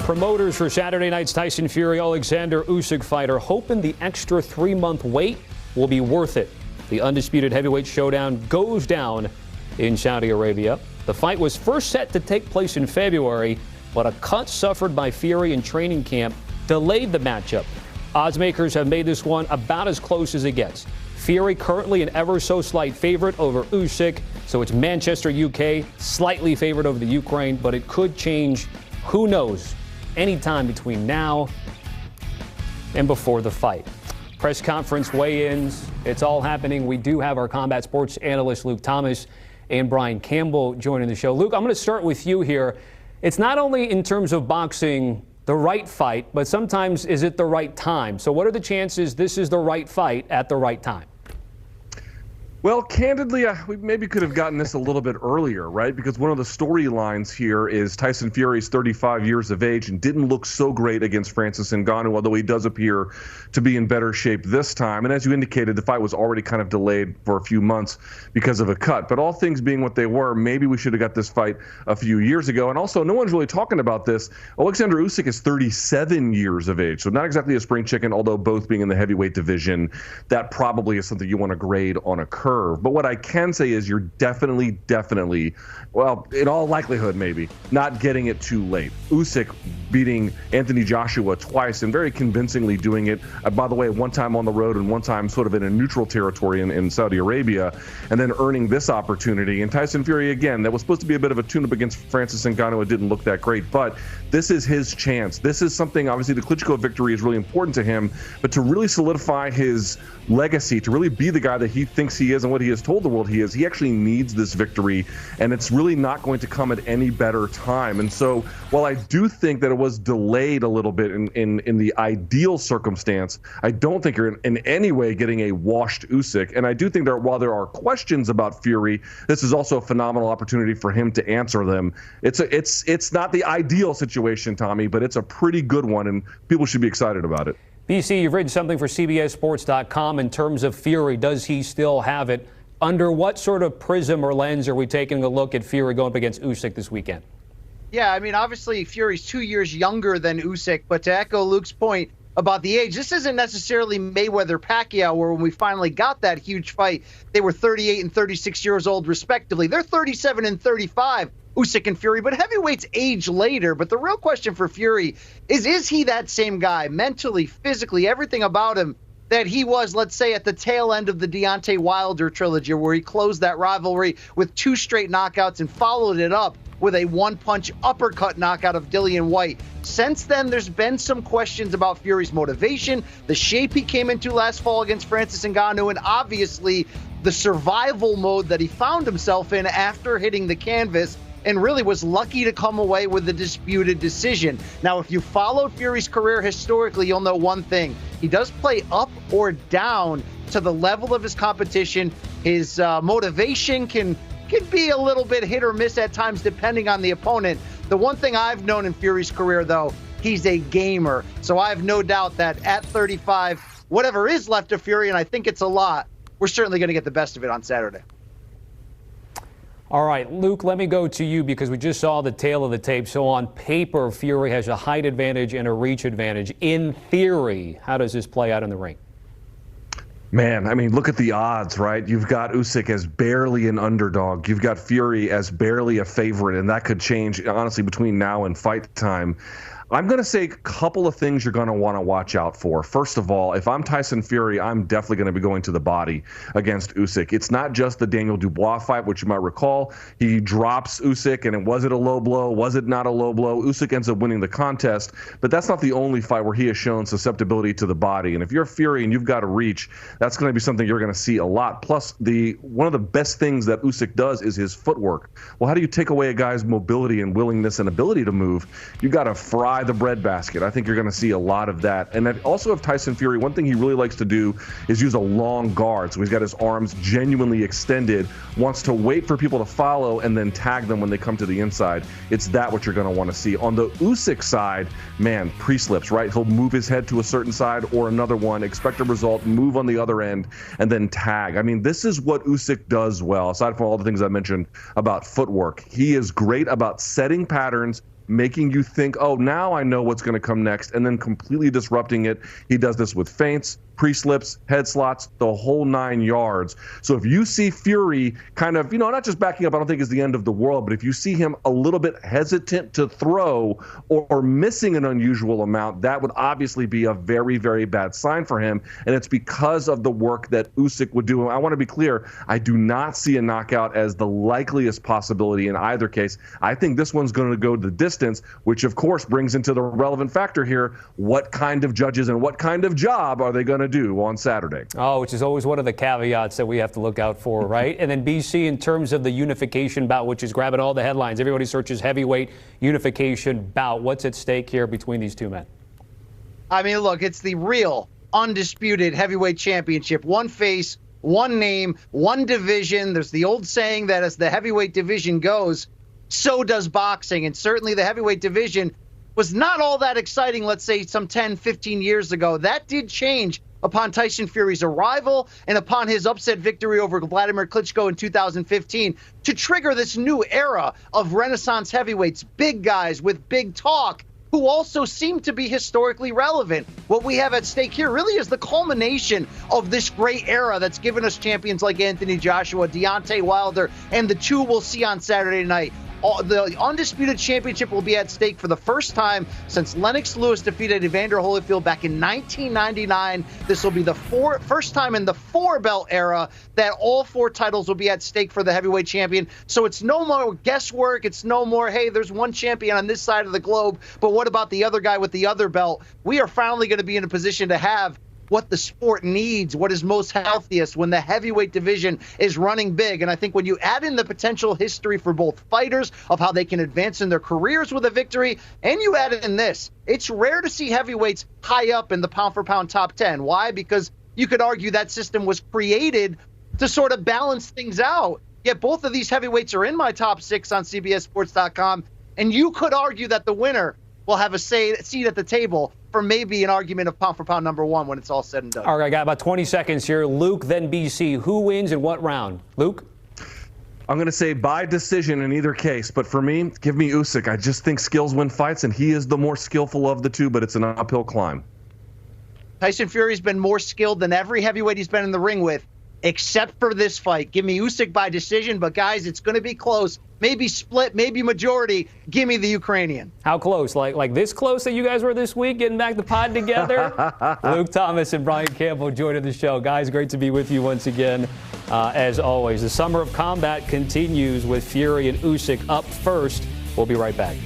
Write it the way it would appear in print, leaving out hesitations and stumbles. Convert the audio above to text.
Promoters for Saturday night's Tyson Fury-Oleksandr Usyk fight are hoping the extra 3-month wait will be worth it. The undisputed heavyweight showdown goes down in Saudi Arabia. The fight was first set to take place in February, but a cut suffered by Fury in training camp delayed the matchup. Oddsmakers have made this one about as close as it gets. Fury currently an ever so slight favorite over Usyk, so it's Manchester, UK, slightly favored over the Ukraine, but it could change, who knows, anytime between now and before the fight. Press conference weigh-ins, it's all happening. We do have our combat sports analyst Luke Thomas and Brian Campbell joining the show. Luke, I'm going to start with you here. It's not only in terms of boxing the right fight, but sometimes is it the right time? So what are the chances this is the right fight at the right time? Well, candidly, we maybe could have gotten this a little bit earlier, right? Because one of the storylines here is Tyson Fury's 35 years of age and didn't look so great against Francis Ngannou, although he does appear to be in better shape this time. And as you indicated, the fight was already kind of delayed for a few months because of a cut. But all things being what they were, maybe we should have got this fight a few years ago. And also, no one's really talking about this. Oleksandr Usyk is 37 years of age, so not exactly a spring chicken, although both being in the heavyweight division, that probably is something you want to grade on a curve. But what I can say is you're definitely, well, in all likelihood, maybe, not getting it too late. Usyk beating Anthony Joshua twice and very convincingly doing it, by the way, one time on the road and one time sort of in a neutral territory in Saudi Arabia, and then earning this opportunity. And Tyson Fury, again, that was supposed to be a bit of a tune-up against Francis Ngannou. It didn't look that great, but this is his chance. This is something, obviously, the Klitschko victory is really important to him, but to really solidify his legacy, to really be the guy that he thinks he is and what he has told the world he is, he actually needs this victory, and it's really not going to come at any better time. And so while I do think that it was delayed a little bit in the ideal circumstance, I don't think you're in any way getting a washed Usyk. And I do think that while there are questions about Fury, this is also a phenomenal opportunity for him to answer them. It's not the ideal situation, Tommy, but it's a pretty good one, and people should be excited about it. BC, you've written something for CBSSports.com in terms of Fury. Does he still have it? Under what sort of prism or lens are we taking a look at Fury going up against Usyk this weekend? Yeah, I mean, obviously Fury's 2 years younger than Usyk, but to echo Luke's point about the age, this isn't necessarily Mayweather-Pacquiao, where when we finally got that huge fight, they were 38 and 36 years old, respectively. They're 37 and 35. Usyk and Fury, but heavyweights age later. But the real question for Fury is he that same guy, mentally, physically, everything about him that he was, let's say, at the tail end of the Deontay Wilder trilogy, where he closed that rivalry with 2 straight knockouts and followed it up with a one-punch uppercut knockout of Dillian Whyte. Since then, there's been some questions about Fury's motivation, the shape he came into last fall against Francis Ngannou, and obviously the survival mode that he found himself in after hitting the canvas, and really was lucky to come away with a disputed decision. Now, if you followed Fury's career historically, you'll know one thing. He does play up or down to the level of his competition. His motivation can be a little bit hit or miss at times depending on the opponent. The one thing I've known in Fury's career, though, he's a gamer. So I have no doubt that at 35, whatever is left of Fury, and I think it's a lot, we're certainly going to get the best of it on Saturday. All right, Luke, let me go to you because we just saw the tail of the tape. So on paper, Fury has a height advantage and a reach advantage. In theory, how does this play out in the ring? Man, I mean, look at the odds, right? You've got Usyk as barely an underdog. You've got Fury as barely a favorite, and that could change, honestly, between now and fight time. I'm going to say a couple of things you're going to want to watch out for. First of all, if I'm Tyson Fury, I'm definitely going to be going to the body against Usyk. It's not just the Daniel Dubois fight, which you might recall. He drops Usyk, and was it a low blow? Was it not a low blow? Usyk ends up winning the contest, but that's not the only fight where he has shown susceptibility to the body. And if you're Fury and you've got a reach, that's going to be something you're going to see a lot. Plus, one of the best things that Usyk does is his footwork. Well, how do you take away a guy's mobility and willingness and ability to move? You got to fry the breadbasket. I think you're going to see a lot of that. And also of Tyson Fury, one thing he really likes to do is use a long guard. So he's got his arms genuinely extended, wants to wait for people to follow and then tag them when they come to the inside. It's that what you're going to want to see. On the Usyk side, man, pre-slips, right? He'll move his head to a certain side or another one, expect a result, move on the other end, and then tag. I mean, this is what Usyk does well, aside from all the things I mentioned about footwork. He is great about setting patterns, making you think, oh, now I know what's going to come next, and then completely disrupting it. He does this with feints, pre-slips, head slots, the whole 9 yards. So if you see Fury kind of, not just backing up, I don't think is the end of the world, but if you see him a little bit hesitant to throw or missing an unusual amount, that would obviously be a very, very bad sign for him. And it's because of the work that Usyk would do. And I want to be clear, I do not see a knockout as the likeliest possibility in either case. I think this one's going to go the distance, which of course brings into the relevant factor here, what kind of judges and what kind of job are they going to do on Saturday? Oh, which is always one of the caveats that we have to look out for, right? And then BC, in terms of the unification bout, which is grabbing all the headlines, everybody searches heavyweight unification bout. What's at stake here between these two men? I mean, look, it's the real undisputed heavyweight championship. One face, one name, one division. There's the old saying that as the heavyweight division goes, so does boxing. And certainly the heavyweight division was not all that exciting, let's say, some 10, 15 years ago. That did change upon Tyson Fury's arrival and upon his upset victory over Vladimir Klitschko in 2015 to trigger this new era of Renaissance heavyweights, big guys with big talk, who also seem to be historically relevant. What we have at stake here really is the culmination of this great era that's given us champions like Anthony Joshua, Deontay Wilder, and the two we'll see on Saturday night. The undisputed championship will be at stake for the first time since Lennox Lewis defeated Evander Holyfield back in 1999. This will be the first time in the 4-belt era that all 4 titles will be at stake for the heavyweight champion. So it's no more guesswork. It's no more, hey, there's one champion on this side of the globe, but what about the other guy with the other belt? We are finally going to be in a position to have what the sport needs, what is most healthiest when the heavyweight division is running big. And I think when you add in the potential history for both fighters of how they can advance in their careers with a victory, and you add in this, it's rare to see heavyweights high up in the pound-for-pound top 10. Why? Because you could argue that system was created to sort of balance things out. Yet both of these heavyweights are in my top 6 on CBSSports.com, and you could argue that the winner will have a seat at the table for maybe an argument of pound-for-pound number 1 when it's all said and done. All right, I got about 20 seconds here. Luke, then BC. Who wins in what round? Luke? I'm going to say by decision in either case, but for me, give me Usyk. I just think skills win fights, and he is the more skillful of the two, but it's an uphill climb. Tyson Fury's been more skilled than every heavyweight he's been in the ring with, except for this fight. Give me Usyk by decision, but guys, it's going to be close. Maybe split, maybe majority. Give me the Ukrainian. How close? Like this close that you guys were this week, getting back the pod together? Luke Thomas and Brian Campbell joining the show. Guys, great to be with you once again. As always, the summer of combat continues with Fury and Usyk up first. We'll be right back.